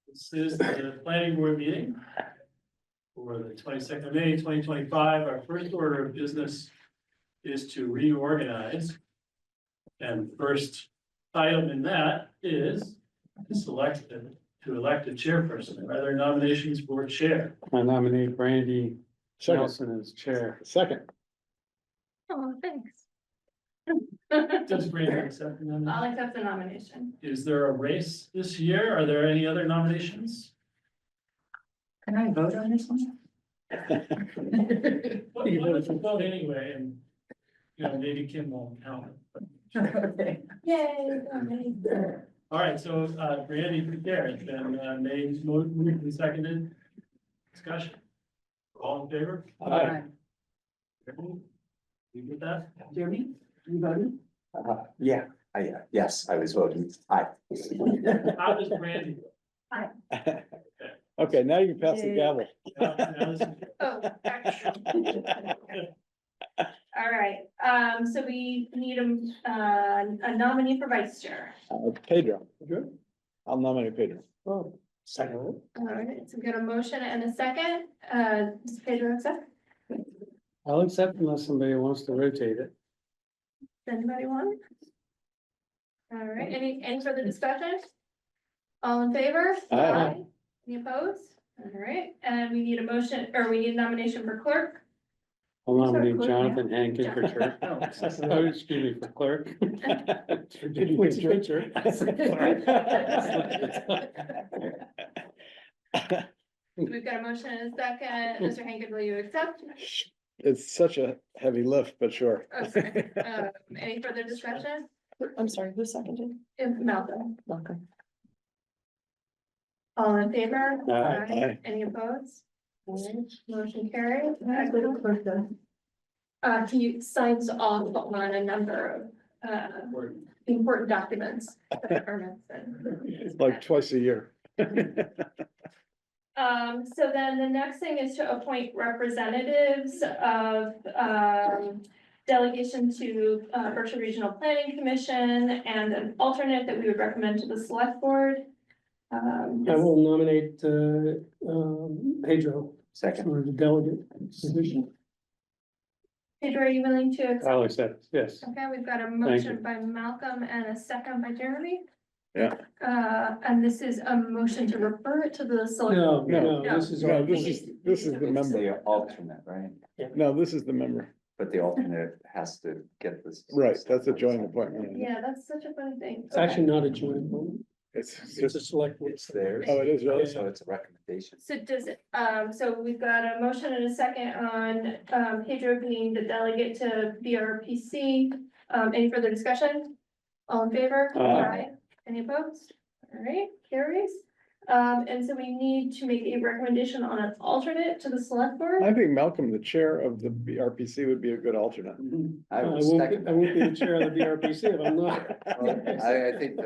This is the planning board meeting for the 22nd of May, 2025. Our first order of business is to reorganize. And first item in that is to elect a chairperson. Are there nominations for chair? I nominate Brandy Nelson as chair. Second. Oh, thanks. Does Brandy accept the I'll nomination? accept the nomination. Is there a race this year? Are there any other nominations? Can I vote on this one? Well, you vote anyway, and maybe Kim won't count it. Okay. Yay. All right, so Brandy, there, it's been made, moved and seconded. Discussion. All in favor? Aye. You get that? Jeremy, you voted? Yeah, yes, I was voting. Aye. How does Brandy? Okay, now you can pass the gavel. Now this is- Oh, all right, so we need a nominee for vice chair. Pedro. I'll nominate Pedro. Oh, second. All right, so we got a motion and a second. Does Pedro accept? I'll accept unless somebody wants to rotate it. Does anybody want? All right, any further discussion? All in favor? Aye. Any opposed? All right, and we need a motion, or we need a nomination for clerk. I'll nominate Clerk, Jonathan Hankin for chair. Oh, excuse me, for clerk. Which picture? We've got a motion and a second. Mr. Hankin, will you accept? It's such a heavy lift, but sure. Okay, any further discussion? I'm sorry, who seconded? Malcolm, Okay. all in favor? Aye. Any opposed? All right, motion carried. He signs off on a number of, important documents. Permits and- Like twice a year. So then the next thing is to appoint representatives of, delegation to, Berkshire Regional Planning Commission and an alternate that we would recommend to the select board. I will nominate Pedro Second. for the delegate position. Pedro, are you willing to accept? I'll accept, yes. Okay, we've got a motion by Malcolm and a second by Jeremy. Yeah. And this is a motion to refer it to the select. No, No. no, this is. No, our- this is the It's member. the alternate, right? No, this is the member. But the alternate has to get this. Right, that's a joint appointment. Yeah, that's such a funny thing. It's actually not a joint vote. It's It's a just, select. board. It's theirs, oh, it is really? so it's a recommendation. So does it, so we've got a motion and a second on, Pedro being the delegate to BRPC. Any further discussion? All in favor? Aye. Any opposed? All right, carries. And so we need to make a recommendation on an alternate to the select board. I think Malcolm, the chair of the BRPC, would be a good alternate. I I would won't, second. I won't be the chair of the BRPC if I'm not. Well, I think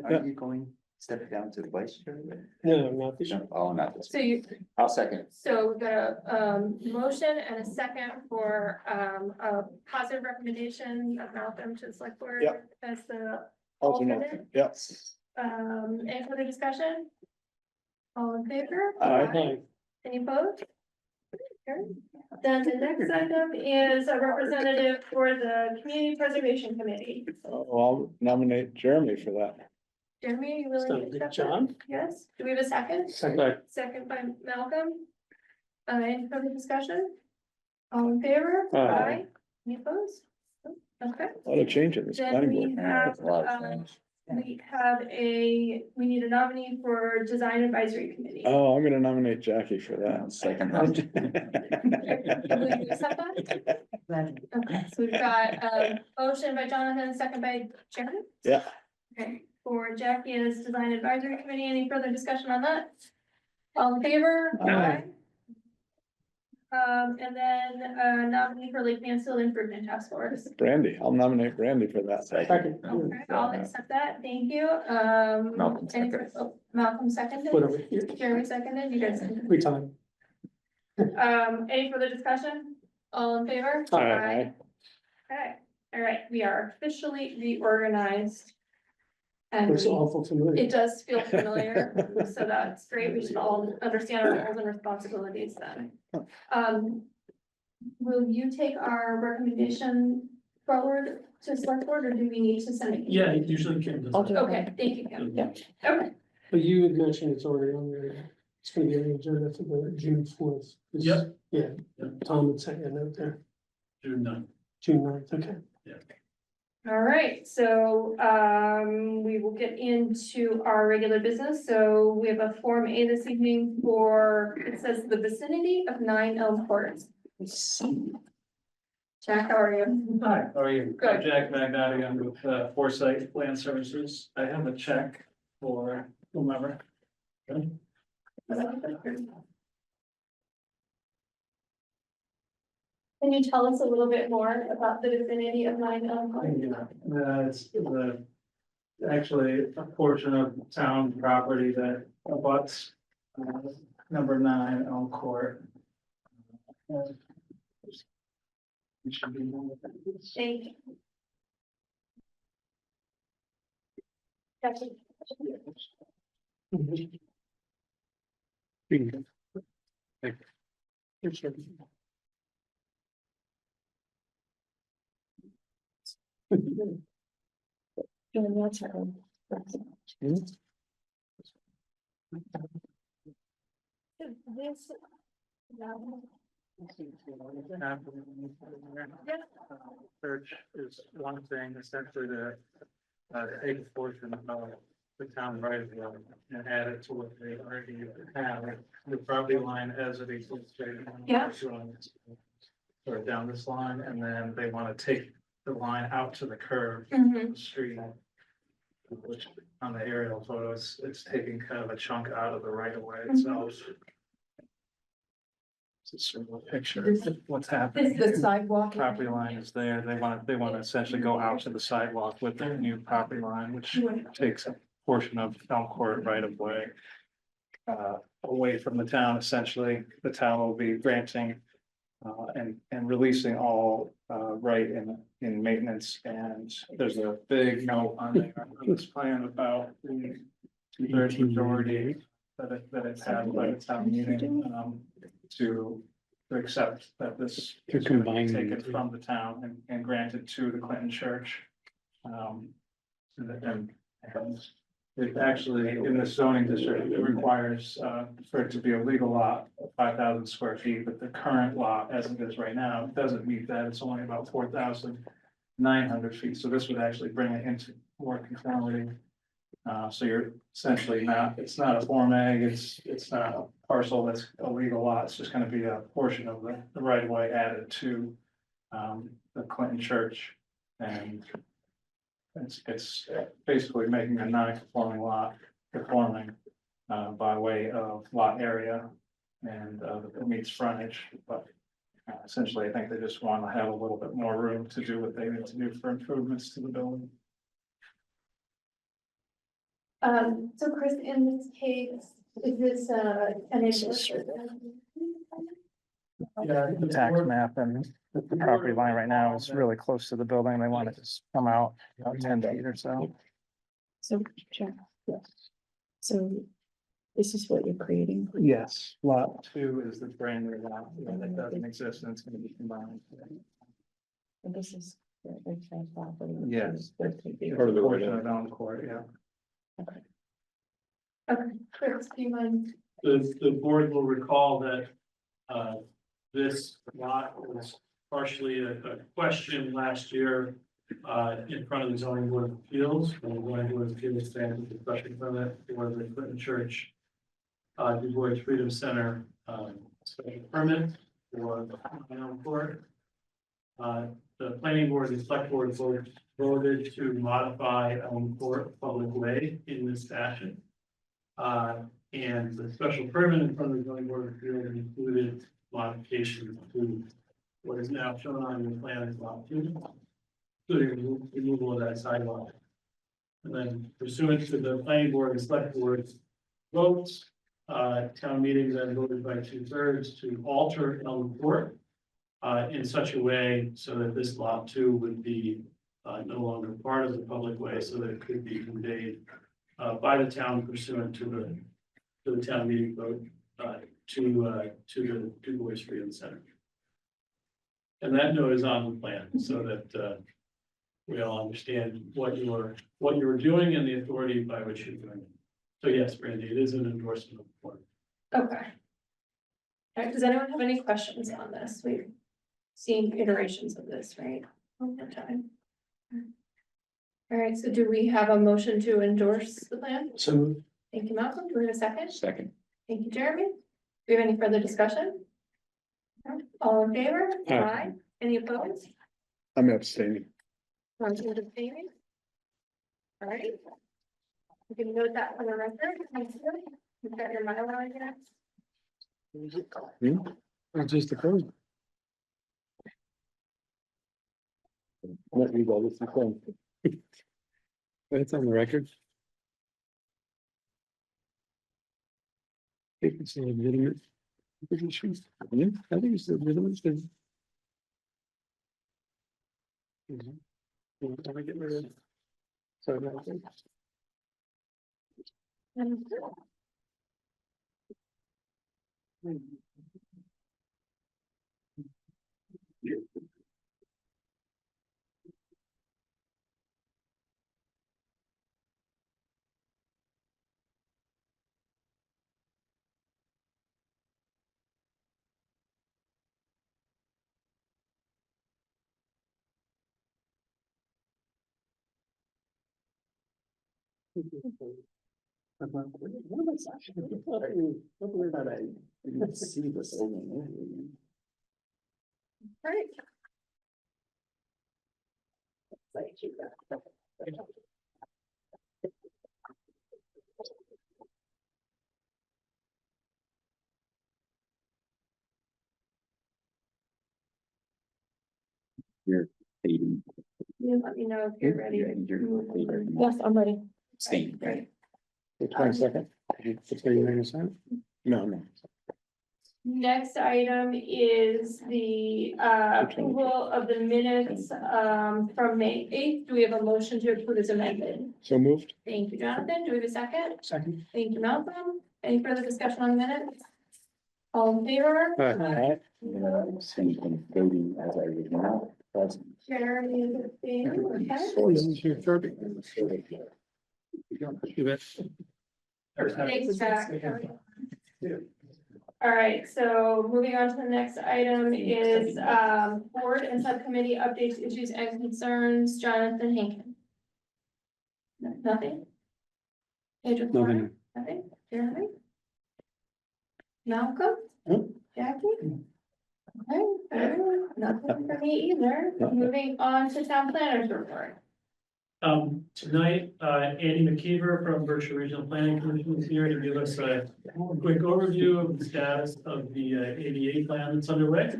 are you going, step down to the vice chair? No, not this year. No, oh, not this. So you, I'll second. so we've got a, motion and a second for, a positive recommendation of Malcolm to the select board Yep. as the Alternate, alternate. yep. Any further discussion? All in favor? Aye. Any opposed? Carried. Then the next item is a representative for the Community Preservation Committee. Oh, I'll nominate Jeremy for that. Jeremy, are you willing to Sounds good, accept John. that? Yes, do we have a second? Second. Second by Malcolm. Any further discussion? All in favor? Aye. Any opposed? Okay. A lot of change in this Then planning we board. have, That's a lot of change. we need a nominee for Design Advisory Committee. Oh, I'm gonna nominate Jackie for I'll that. second. Will you accept that? Okay, so we've got a motion by Jonathan, second by Jeremy. Yeah. Okay, for Jackie as Design Advisory Committee, any further discussion on that? All in favor? Aye. And then nominee for Lake Mansfield Improvement Task Force. Brandy, I'll nominate Brandy for that. Second. Okay, I'll accept that, thank you. Malcolm any- seconded. oh, Malcolm seconded, Whatever. Jeremy seconded, you guys seconded. Free time. Any further discussion? All in favor? Aye. Okay, all right, we are officially reorganized. And Looks awful familiar. it does feel familiar, so that's great. We should all understand our roles and responsibilities then. Will you take our recommendation forward to select board, or do we need to send it? Yeah, it usually Kim does. I'll that. do it. Okay, thank you, Kim. Yeah. Okay, But you had mentioned it's already on there. It's gonna be on the agenda for the June 4th. Yep. Yeah, Yep. Tom had sent you a note there, June 9th. June 9th, okay. all right, so, we will get into our regular business. So we have a Form A this evening for, it says the vicinity of 9 Elm Court. Jack, how are you? Hi, how are you? Good. I'm Jack Magnati, I'm with Foresight Land Services. I have a check for whomever. Okay. Can you tell us a little bit more about the vicinity of 9 Elm Court? It's actually a portion of town property that abuts number 9 Elm Court. It should be more of that. Thank you. Gotcha. That's her. This. Search is one thing, essentially to take a portion of the town right of way and add it to what they already have. The property line as it exists. Right now, Yeah. or down this line, and then they want to take the line out to the curve Mhm. of the street. Which on the aerial photos, it's taking kind of a chunk out of the right of way itself. It's a sort of a picture of what's happening. This is the sidewalk. Property line is there, they want to essentially go out to the sidewalk with their new property line, which takes a portion of Elm Court right of way. Away from the town, essentially, the town will be granting. And releasing all right in maintenance, and there's a big note on there on this plan about the two-thirds majority. That it's had by the town meeting, to accept that this. To is gonna be combine them. Taken from the town and granted to the Clinton Church. And it actually, in the zoning district, it requires, for it to be a legal lot, 5,000 square feet, but the current lot, as it is right now, doesn't meet that, it's only about 4,900 feet, so this would actually bring it into more conformity. So you're essentially not, it's not a Form A, it's not a parcel that's a legal lot, it's just gonna be a portion of the right of way added to the Clinton Church. And it's basically making a non-conforming lot conforming by way of lot area. And it meets frontage, but essentially, I think they just want to have a little bit more room to do what they need to do for improvements to the building. So Chris, in this case, is this an issue? Yeah. The tax map and the property line right now is really close to the building. They want it to come out about 10 feet or so. So, Jack. So this is what you're creating. Yes, lot 2 is the brand new lot that doesn't exist and it's going to be combined. And this is. the same property. Yes. Part of the Portion right of Elm Court, yeah. Okay, Chris, do you mind? The board will recall that this lot was partially a question last year in front of the zoning board of appeals, when the zoning board of appeals granted the special permit for the Clinton Church Du Bois Freedom Center special permit for the Elm Court. The planning board and select board voted to modify Elm Court public way in this fashion. And the special permit in front of the zoning board of appeals included modifications to what is now shown on your plan as lot 2, including removal of that sidewalk. And then pursuant to the planning board and select board votes, town meeting then voted by 2/3 to alter Elm Court in such a way so that this lot 2 would be no longer part of the public way, so that it could be conveyed by the town pursuant to the town meeting vote, to the Du Bois Freedom Center. And that note is on the plan, so that, we all understand what you're doing and the authority by which you're doing it. So yes, Brandy, it is an endorsement of the board. Okay. All right, does anyone have any questions on this? We've seen iterations of this, right? Over time. All right, so do we have a motion to endorse the plan? So Thank you, Malcolm. Do we have a second? Second. Thank you, Jeremy. Do we have any further discussion? No? All in favor? Aye. Any opposed? I'm abstaining. Motion is abstaining. All right. You can note that for the record. Thank you. You've got your Mylar here. it's just a code. Let me go, this is fun. But it's on the record. I think it's a legitimate. Issue. Yeah, I think it's a legitimate thing. Let me get rid of it. Sorry about that. See this over and over again. Right. You're fading. You let me know if you're ready. Yes, I'm ready. Staying, right? Wait 20 seconds. It's what you're gonna say? No. Next item is the approval of the minutes from May 8th. Do we have a motion to approve as amended? So moved? Thank you, Jonathan. Do we have a second? Second. Thank you, Malcolm. Any further discussion on the minutes? All in favor? Aye. Same voting as I was now. Present. Jeremy is abstaining. Okay. So this is your third. You bet. Thanks, Zach. All right, so moving on to the next item is board and subcommittee updates, issues and concerns. Jonathan Hinkin. Nothing? Adrian Flora? Nothing. Nothing? Jeremy? Malcolm? No. Jackie? Okay, nothing for me either. No. Moving on to town planners report. Tonight, Andy McKeever from Berkshire Regional Planning Commission is here to give us a quick overview of the status of the ADA plan that's underway.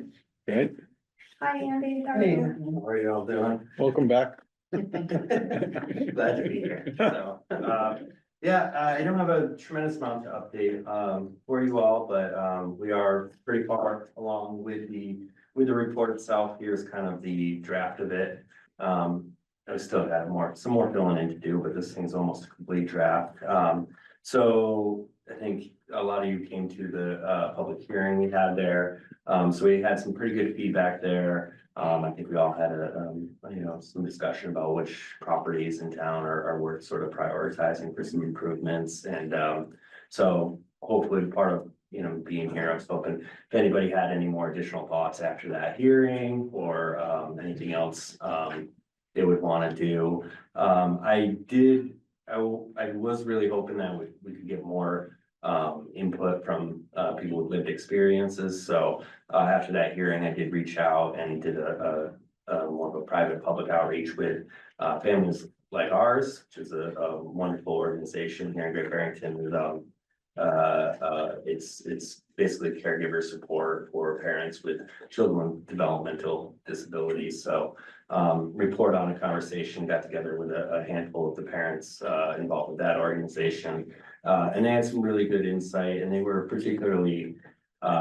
Right, Hi, Andy. How are you? How are you all doing? welcome back. Glad to be here. So, yeah, I don't have a tremendous amount to update, for you all, but, we are pretty far along with the report itself. Here's kind of the draft of it. I still got some more filling in to do, but this thing's almost a complete draft. So I think a lot of you came to the, public hearing we had there. So we had some pretty good feedback there. I think we all had some discussion about which properties in town are worth sort of prioritizing for some improvements. And, so hopefully part of, being here, I was hoping if anybody had any more additional thoughts after that hearing or, anything else, they would want to do. I was really hoping that we could get more input from people with lived experiences. So after that hearing, I did reach out and did a more of a private public outreach with families like ours, which is a wonderful organization here in Great Barrington. It's basically caregiver support for parents with children with developmental disabilities. So report on a conversation, got together with a handful of the parents involved with that organization. And they had some really good insight, and they were particularly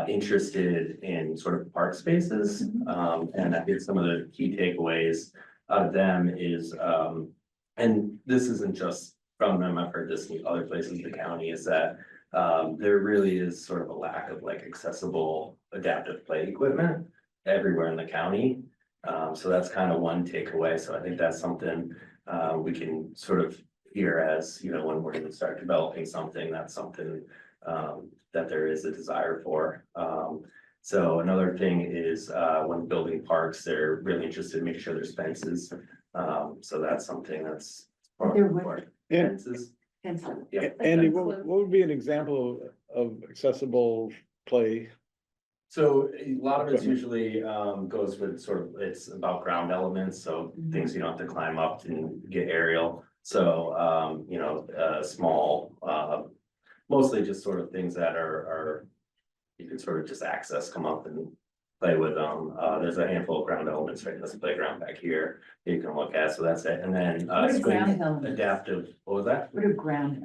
interested in sort of park spaces. And I think some of the key takeaways out of them is, and this isn't just from them, I've heard this in other places in the county, is that there really is sort of a lack of like accessible adaptive play equipment everywhere in the county. So that's kind of one takeaway. So I think that's something we can sort of hear as, you know, when we're gonna start developing something, that's something that there is a desire for. So another thing is when building parks, they're really interested in making sure there's fences. So that's something that's. There would. Yeah. Fences. Pencil. Yeah. Andy, what would be an example of accessible play? So a lot of it's usually goes with sort of, it's about ground elements, so things you don't have to climb up and get aerial. So you know, small, mostly just sort of things that are. You can sort of just access, come up and play with them. There's a handful of ground elements right in this playground back here you can look at, so that's it. And then What are swing ground elements? adaptive, what was that? What are ground?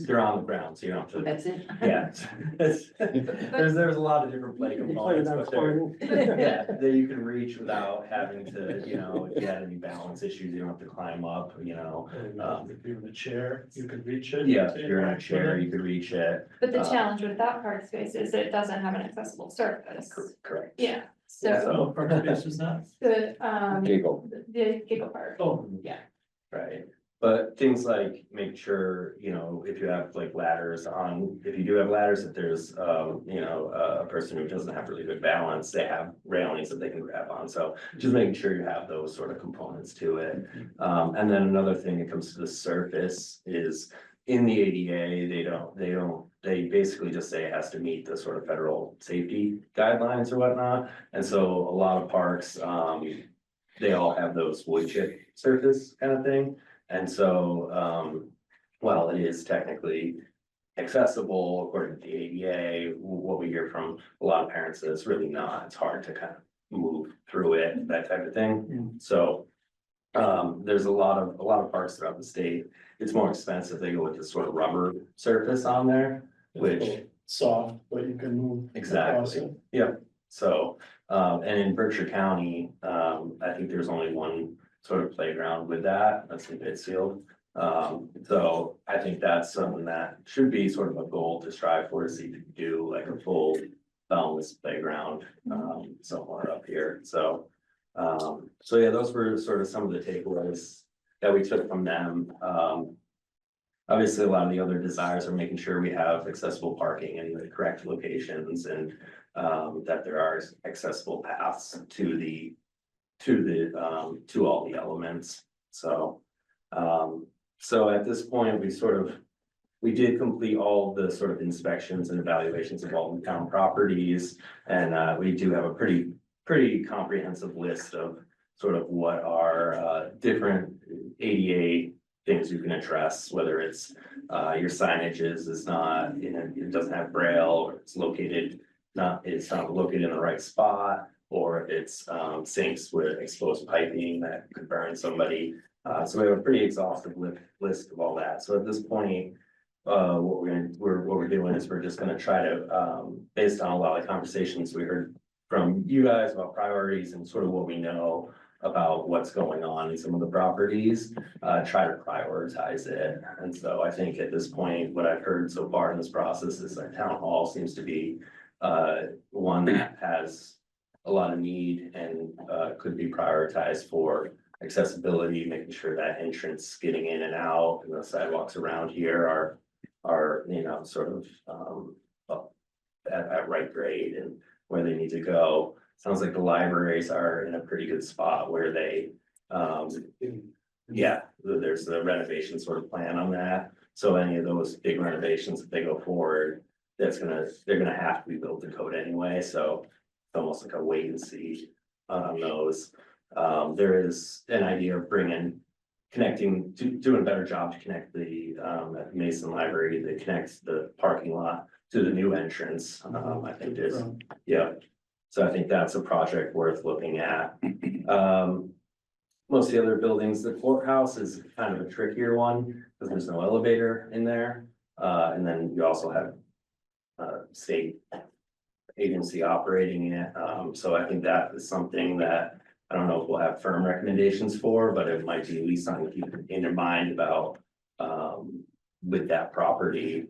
They're on the ground, so you don't have to. That's it? Yeah, there's a lot of different play components, but yeah, that you can reach without having to, you know, if you had any balance issues, you don't have to climb up, you know. If you're in a chair, you could reach it. Yeah, if you're in a chair, you could reach it. But the challenge with that park space is it doesn't have an accessible surface. Correct. Yeah, So- so Park space is not. the, Giggle. the giggle park, Oh, Right, but things like make sure, you know, if you have like ladders on, if you do have ladders, if there's, you know, a person who doesn't have really good balance, they have railings that they can grab on, so just making sure you have those sort of components to it. And then another thing that comes to the surface is in the ADA, they basically just say it has to meet the sort of federal safety guidelines or whatnot. And so a lot of parks, they all have those wood chip surface kind of thing. And so, while it is technically accessible according to the ADA, what we hear from a lot of parents is it's really not, it's hard to kind of move through it, that type of thing. So, there's a lot of parks throughout the state. It's more expensive. They go with this sort of rubber surface on there, which. Soft, but you can move. across Exactly, it. yeah, so, and in Berkshire County, I think there's only one sort of playground with that, that's in Pittsfield. So I think that's something that should be sort of a goal to strive for, to see if you can do like a full wellness playground, somewhere up here, so. So yeah, those were sort of some of the takeaways that we took from them. Obviously, a lot of the other desires are making sure we have accessible parking in the correct locations and that there are accessible paths to all the elements. So, so at this point, we did complete all the sort of inspections and evaluations of all the town properties. And we do have a pretty comprehensive list of sort of what are different ADA things you can address, whether it's your signage is not, you know, it doesn't have braille, or it's not located in the right spot, or if it's sinks with exposed piping that could burn somebody. So we have a pretty exhaustive list of all that. So at this point, what we're doing is we're just gonna try to, based on a lot of conversations we heard from you guys about priorities and sort of what we know about what's going on in some of the properties, try to prioritize it. And so I think at this point, what I've heard so far in this process is that town hall seems to be one that has a lot of need and could be prioritized for accessibility, making sure that entrance getting in and out and the sidewalks around here are, you know, sort of at right grade and where they need to go. Sounds like the libraries are in a pretty good spot where they, yeah, there's the renovation sort of plan on that. So any of those big renovations, if they go forward, they're gonna have to be built to code anyway, so it's almost like a wait and see on those. There is an idea of doing a better job to connect the at Mason Library, that connects the parking lot to the new entrance. I think there's, yeah. So I think that's a project worth looking at. Most of the other buildings, the courthouse is kind of a trickier one because there's no elevator in there. And then you also have state agency operating it. So I think that is something that I don't know if we'll have firm recommendations for, but it might be at least something to keep in your mind about. With that property,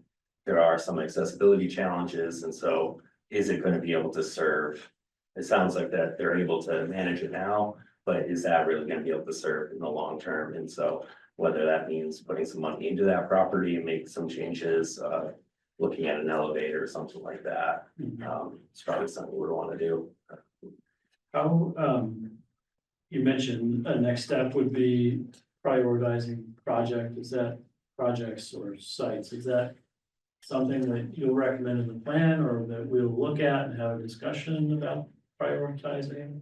there are some accessibility challenges, and so is it gonna be able to serve? It sounds like that they're able to manage it now, but is that really gonna be able to serve in the long term? And so whether that means putting some money into that property and make some changes, looking at an elevator or something like that, it's probably something we would wanna do. How, you mentioned a next step would be prioritizing projects or sites, is that something that you'll recommend in the plan or that we'll look at and have a discussion about prioritizing?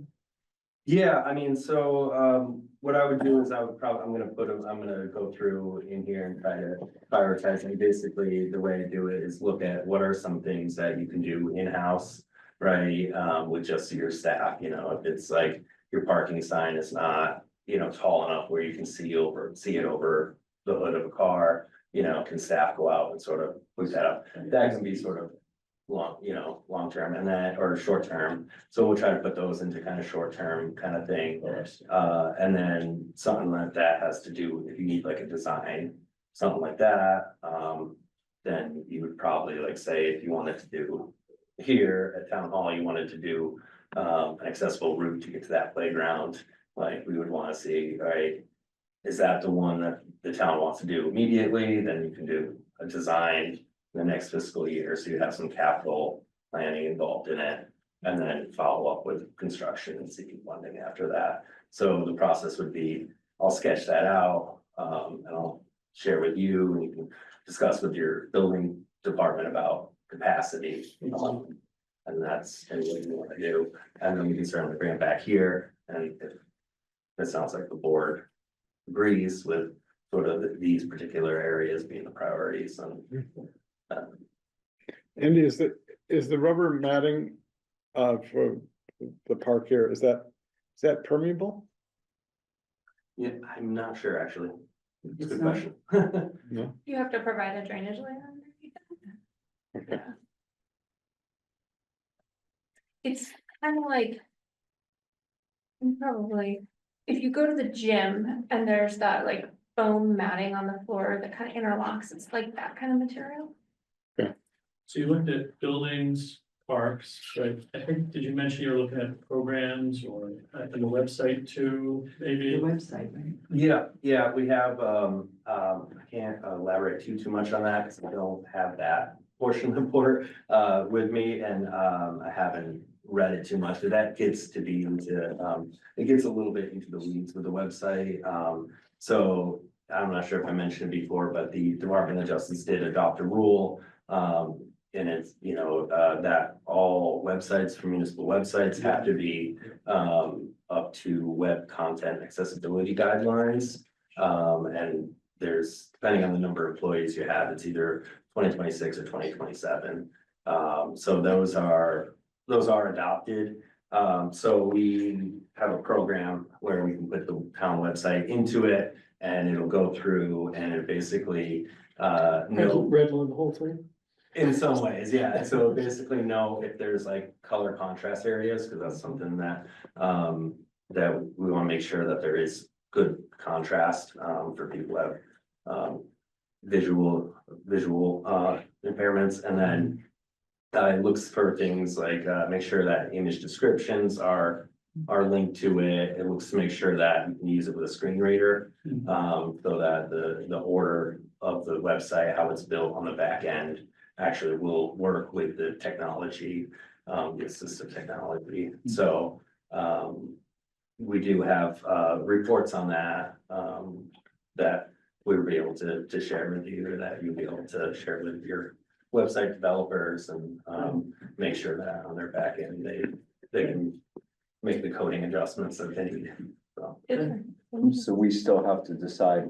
Yeah, I mean, so, what I would do is I'm gonna go through in here and try to prioritize. And basically, the way I do it is look at what are some things that you can do in-house, right? With just your staff, you know, if it's like your parking sign is not, you know, tall enough where you can see it over the hood of a car, you know, can staff go out and sort of put that up? That can be sort of long term and then, or short term. So we'll try to put those into kind of short term kind of thing. And then something like that has to do, if you need like a design, something like that, then you would probably like say, if you wanted to do here at town hall, you wanted to do an accessible route to get to that playground, like we would want to see, right? Is that the one that the town wants to do immediately? Then you can do a design the next fiscal year, so you have some capital planning involved in it. And then follow up with construction and seeking funding after that. So the process would be, I'll sketch that out, and I'll share with you, and you can discuss with your building department about capacity. And that's what you want to do, and then we can certainly bring it back here, and if it sounds like the board agrees with sort of these particular areas being the priorities and. And is the rubber matting for the park here, is that permeable? Yeah, I'm not sure, actually. It's a good not? question. No. You have to provide a drainage line underneath it. Okay. It's kind of like. Probably, if you go to the gym and there's that like foam matting on the floor that kind of interlocks, it's like that kind of material. So you looked at buildings, parks, right? I think, did you mention you were looking at programs or in the website too, maybe? website, right? Yeah, we have, I can't elaborate too much on that, because I don't have that portion of the report, with me, and, I haven't read it too much, but that gets to be into, it gets a little bit into the weeds with the website, so I'm not sure if I mentioned it before, but the Department of Justice did adopt a rule, and it's, you know, that all websites for municipal websites have to be, up to web content accessibility guidelines. And there's, depending on the number of employees you have, it's either 2026 or 2027. So those are adopted. So we have a program where we can put the town website into it, and it'll go through, and it basically, Red one, the whole thing? in some ways, yeah, so basically know if there's like color contrast areas, because that's something that, that we want to make sure that there is good contrast, for people who have, visual impairments, and then it looks for things like, make sure that image descriptions are linked to it. It looks to make sure that you can use it with a screen reader, so that the order of the website, how it's built on the back end, actually will work with the technology, the assistive technology. So, we do have, reports on that, that we will be able to share with you, or that you'll be able to share with your website developers, and, make sure that on their back end, they can make the coding adjustments that they need, so. So we still have to decide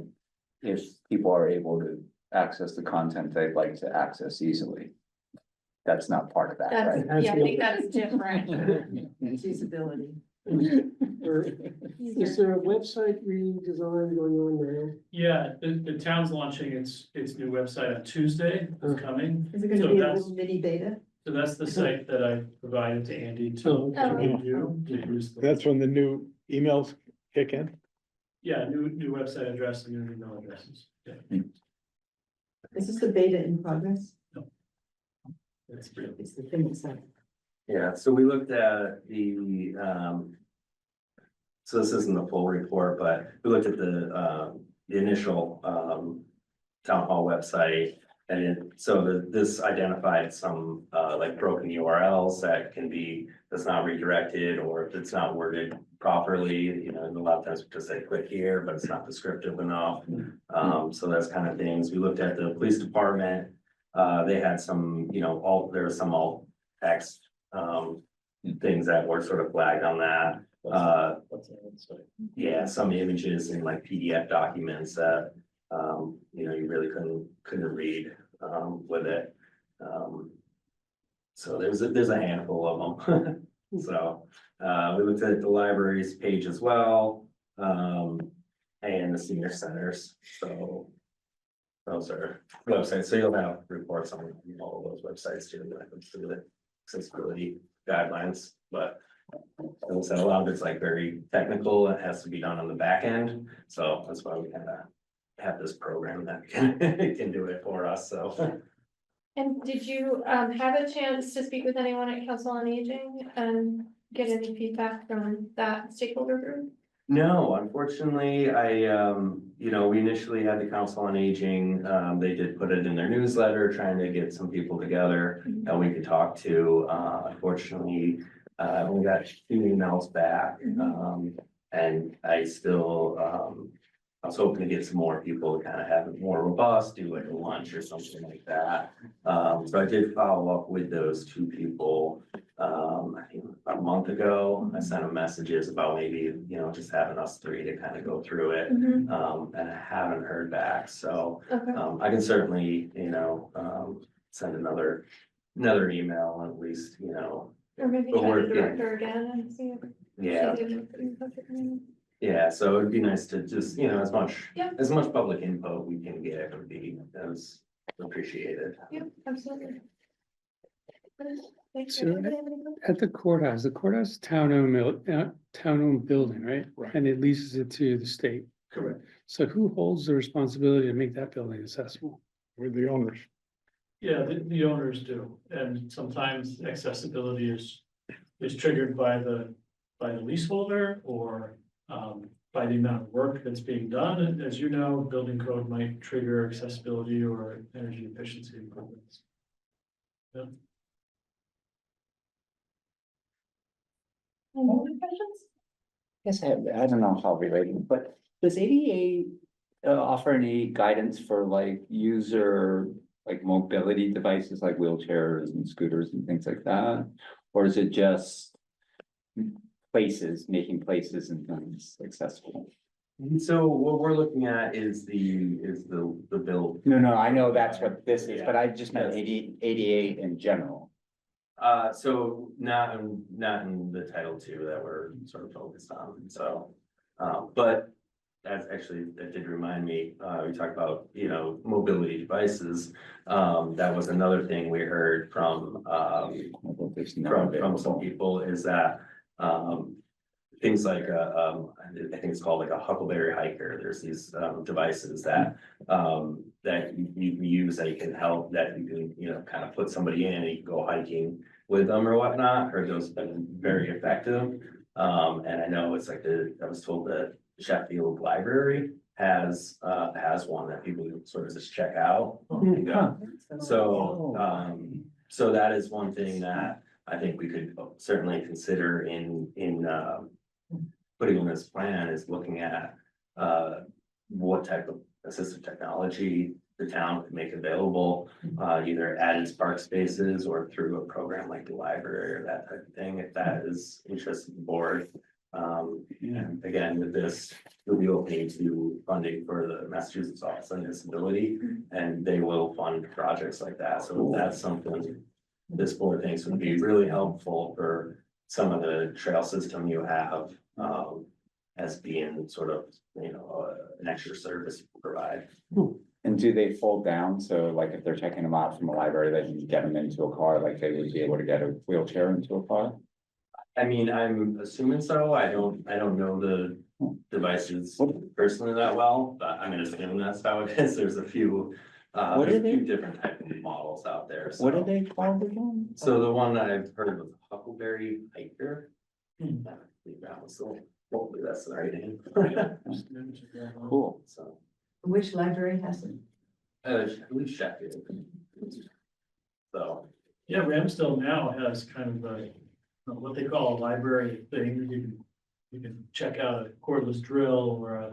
if people are able to access the content they'd like to access easily. That's not part of that, right? That's, yeah, I think that is different. Feasibility. Is there a website redesign going on now? Yeah, the town's launching its new website on Tuesday, it's coming. Is it So gonna be a that's- little mini beta? So that's the site that I provided to Andy Oh, to okay. review, to use. That's when the new emails kick in? Yeah, new website address and new email addresses. Yeah, Is this the beta in progress? that's real. It's the thing itself. Yeah, so we looked at so this isn't the full report, but we looked at the initial, town hall website. And this identified some, like broken URLs that's not redirected, or if it's not worded properly, you know, a lot of times we just say click here, but it's not descriptive enough. So that's kind of things. We looked at the police department. They had some, you know, there was some alt text, things that were sort of flagged on that. Yeah, some images in like PDF documents that, you know, you really couldn't read, with it. So there's a handful of them. So, we looked at the library's page as well, and the senior centers, so. Those are websites, so you'll have reports on all of those websites too, like the accessibility guidelines, but. Also, a lot of it's like very technical, it has to be done on the back end, so that's why we kind of have this program that can do it for us, so. And did you have a chance to speak with anyone at Council on Aging and get any feedback from that stakeholder group? No, unfortunately, you know, we initially had the Council on Aging, they did put it in their newsletter, trying to get some people together that we could talk to. Unfortunately, we got 2 emails back, and I still, I was hoping to get some more people to kind of have it more robust, do like a lunch or something like that. So I did follow up with those 2 people, I think about a month ago. I sent them messages about maybe, you know, just having us 3 to kind of go through it. And I haven't heard back, so, Okay. I can certainly, you know, send another email at least, you know. Or maybe But try we're the getting- director again and see if Yeah, she's able to put in touch with me. yeah, so it'd be nice to just, you know, Yeah. as much public input we can get would be as appreciated. Yeah, absolutely. Thanks. So- Anybody have any questions? At the courthouse is town-owned building, right? Right. And it leases it to the state. Correct. So who holds the responsibility to make that building accessible? With the owners? Yeah, the owners do, and sometimes accessibility is triggered by the leaseholder or by the amount of work that's being done. And as you know, building code might trigger accessibility or energy efficiency improvements. Yeah. Any other questions? Yes, I don't know how related, but does ADA offer any guidance for like user, like mobility devices like wheelchairs and scooters and things like that? Or is it just making places and things accessible? So what we're looking at is the bill. No, I know that's what this is, Yeah. but I just meant ADA in general. So not in the Title II that we're sort of focused on, so, but that's actually, that did remind me, we talked about, you know, mobility devices. That was another thing we heard from some people is that, things like, I think it's called like a Huckleberry Hiker. There's these, devices that you use that you can help, that you can, you know, kind of put somebody in and you can go hiking with them or whatnot, or those have been very effective. And I know it's like I was told that Sheffield Library has one that people can sort of just check out. So, so that is one thing that I think we could certainly consider in putting in this plan, is looking at what type of assistive technology the town could make available, either added Spark spaces or through a program like the library or that type of thing, if that is interest in the board. And again, with this, you'll be opening to funding for the Massachusetts Office on Disability, and they will fund projects like that. So that's something this board thinks would be really helpful for some of the trail system you have, as being sort of, you know, an extra service you provide. And do they fold down? So like if they're checking them out from a library, they can get them into a car, like they would be able to get a wheelchair into a car? I mean, I'm assuming so. I don't know the devices personally that well, but I'm gonna assume that's how it is. There's a few. What There's are a few they? different type of models out there, so. What are they called again? So the one that I've heard was Huckleberry Hiker. I believe that was the, hopefully that's the right name. Cool. So, Which library has it? I believe Sheffield. So, Yeah, Ramsdale now has kind of what they call a library thing. You can check out a cordless drill or a,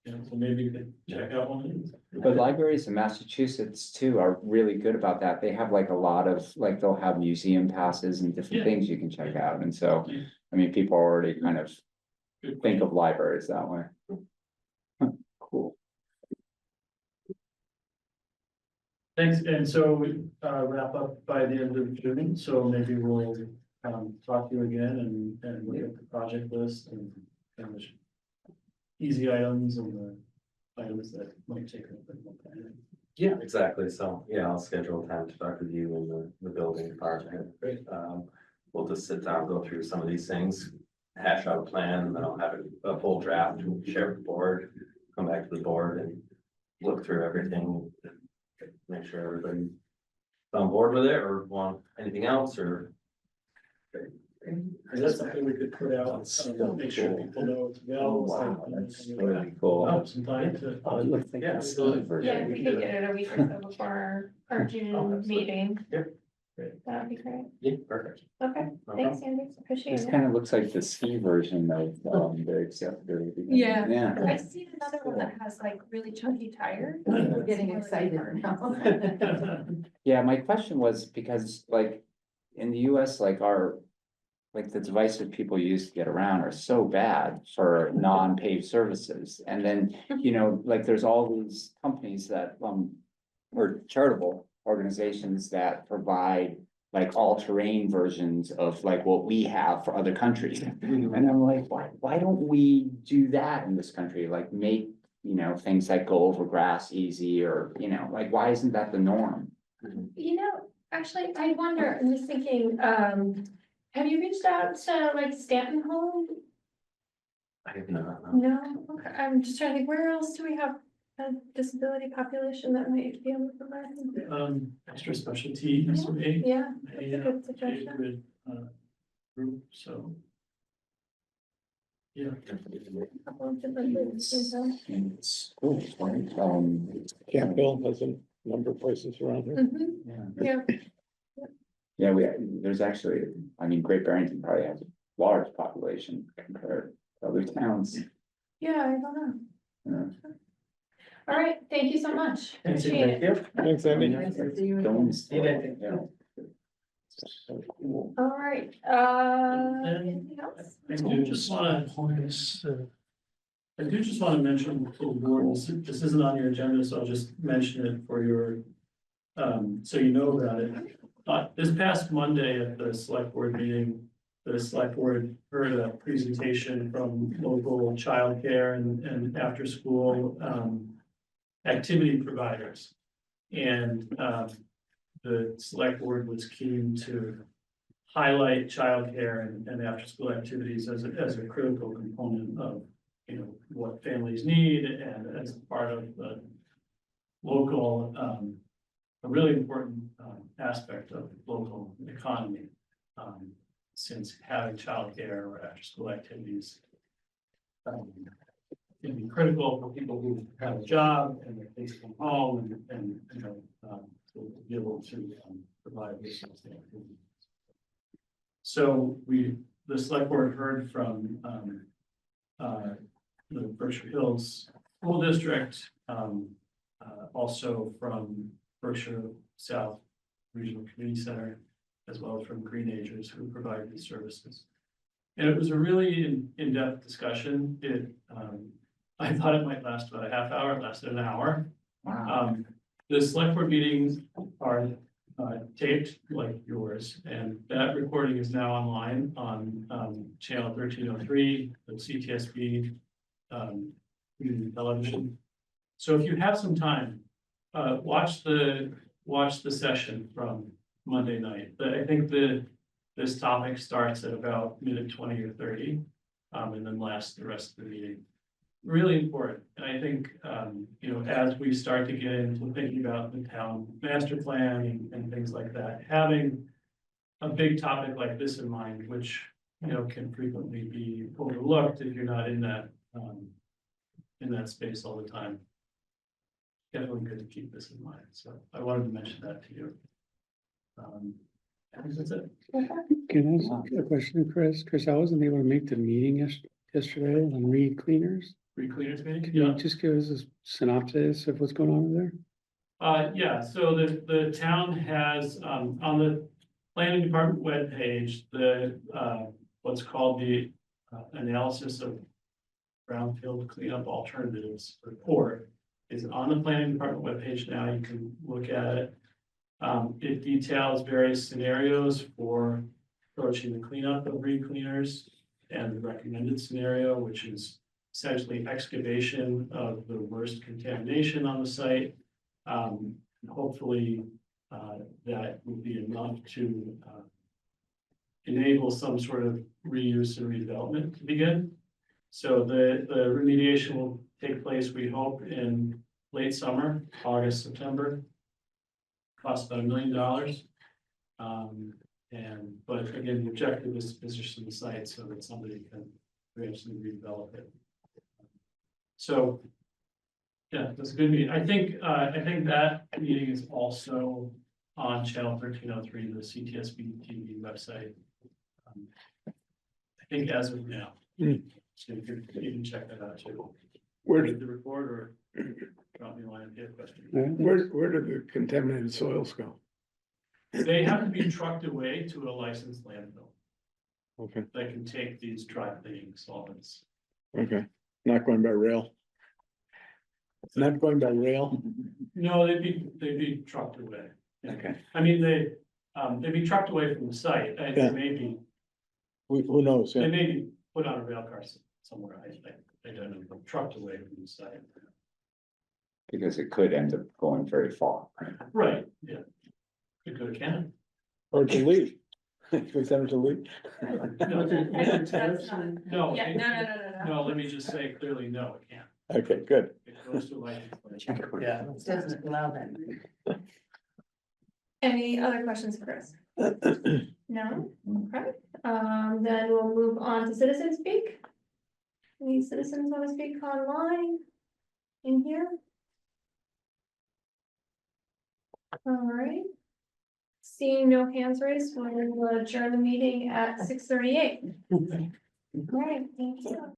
you know, so maybe you could check out one of these. But libraries in Massachusetts too are really good about that. They have like a lot of, like, they'll have museum passes and different Yeah. things you can check out. And so, I mean, people already kind of Good think of libraries that way. Huh, cool. Thanks, and so we wrap up by the end of June, so maybe we'll talk to you again and look at the project list and the easy items and the items that might take a bit more time. yeah, exactly. So, yeah, I'll schedule a time to talk with you and the building department. Great. We'll just sit down, go through some of these things, hash out a plan, and then I'll have a full draft, we'll share with the board, come back to the board and look through everything. Make sure everybody's on board with it or want anything else or. Is that something we could put out, make sure people know it's available? Wow, that's really cool. Have some time to. Yeah, absolutely. Yeah, we could get it a week or so before our Oh, June absolutely. meeting. Yep. Great. That'd be great. Yeah, perfect. Okay, No thanks, Andy, appreciate This it. kind of looks like the ski version of the acceptor. Yeah. Yeah. I've seen another one that has like really chunky tires. We're getting excited now. Yeah, my question was because like in the US, like like the devices people use to get around are so bad for non-paid services. And then, you know, like there's all these companies that or charitable organizations that provide like all-terrain versions of like what we have for other countries. And I'm like, why don't we do that in this country? Like make, you know, things that go over grass easy or, you know, like, why isn't that the norm? You know, actually, I wonder, I'm just thinking, have you reached out to like Stanton Home? I have not. No, okay, I'm just trying to think, where else do we have a disability population that might be able to provide? Extra specialty, maybe. Yeah, that's a good suggestion. Good, group, so. Yeah. Couple of different things, you know. In schools, right? Campbell has a number of places around here. Mhm, Yeah. yeah, Yeah, there's actually, I mean, Great Barrington probably has a large population compared to other towns. yeah, I don't know. Yeah. All right, thank you so much. Thank Appreciate it. you. Thanks, Andy. Nice to see you Don't again. store, Yeah. yeah. So cool. All right, And- anything else? I do just wanna mention to the board, this isn't on your agenda, so I'll just mention it for your, so you know about it. This past Monday at the select board meeting, the select board heard a presentation from local childcare and after school, activity providers. And, the select board was keen to highlight childcare and after-school activities as a critical component of, you know, what families need and as part of the local, a really important aspect of local economy. Since having childcare or after-school activities can be critical for people who have a job and they're facing from home and, you know, to be able to provide this sort of activity. So the select board heard from the Berkshire Hills School District, also from Berkshire South Regional Community Center, as well as from Green Acres who provide these services. And it was a really in-depth discussion. I thought it might last about a half hour, it lasted an hour. Wow. The select board meetings are taped like yours, and that recording is now online on channel 1303, the CTSB community television. So if you have some time, watch the session from Monday night. I think the This topic starts at about minute 20 or 30, and then lasts the rest of the meeting. Really important, and I think, you know, as we start to get into thinking about the town master plan and things like that, having a big topic like this in mind, which, you know, can frequently be overlooked if you're not in that space all the time. Definitely good to keep this in mind, so I wanted to mention that to you. I think that's it. Can I ask a question, Chris? Chris, I wasn't able to make the meeting yesterday on reed cleaners. Re-cleaners meeting? Can you just give us a synopsis of what's going on over there? Yeah, so the town has, on the planning department webpage, the, what's called the analysis of brownfield cleanup alternatives report is on the planning department webpage now. You can look at it. It details various scenarios for approaching the cleanup of re-cleaners and the recommended scenario, which is essentially excavation of the worst contamination on the site. Hopefully, that will be enough to enable some sort of reuse and redevelopment to begin. So the remediation will take place, we hope, in late summer, August, September. Costs about $1 million. But again, the objective is to position the site so that somebody can eventually redevelop it. So, yeah, that's a good meeting. I think that meeting is also on channel 1303, the CTSB TV website. I think as of now. So you can check that out too. Where Read did, the report or drop me a line if you have questions. where did the contaminated soils go? They have to be trucked away to a licensed landfill Okay, that can take these dry cleaning solvents. okay, not going by rail. Not going by rail? No, they'd be trucked away. Okay. I mean, they'd be trucked away from the site, and Yeah. they may be, Who knows? they Yeah. may be put on a rail car somewhere, I don't know, but trucked away from the site. Because it could end up going very far. Right, yeah. Could go to Canada. Or to leave. Can we send them to leave? No, That's not- no, Yeah, it- no. no, let me just say clearly, no, it can't. Okay, good. It goes to licensed landfill. Yeah. Doesn't allow that. Any other questions, Chris? No? Okay, then we'll move on to citizen speak. Any citizens want to speak online? In here? All right. Seeing no hands raised, we'll adjourn the meeting at 6:38. All right, thank you.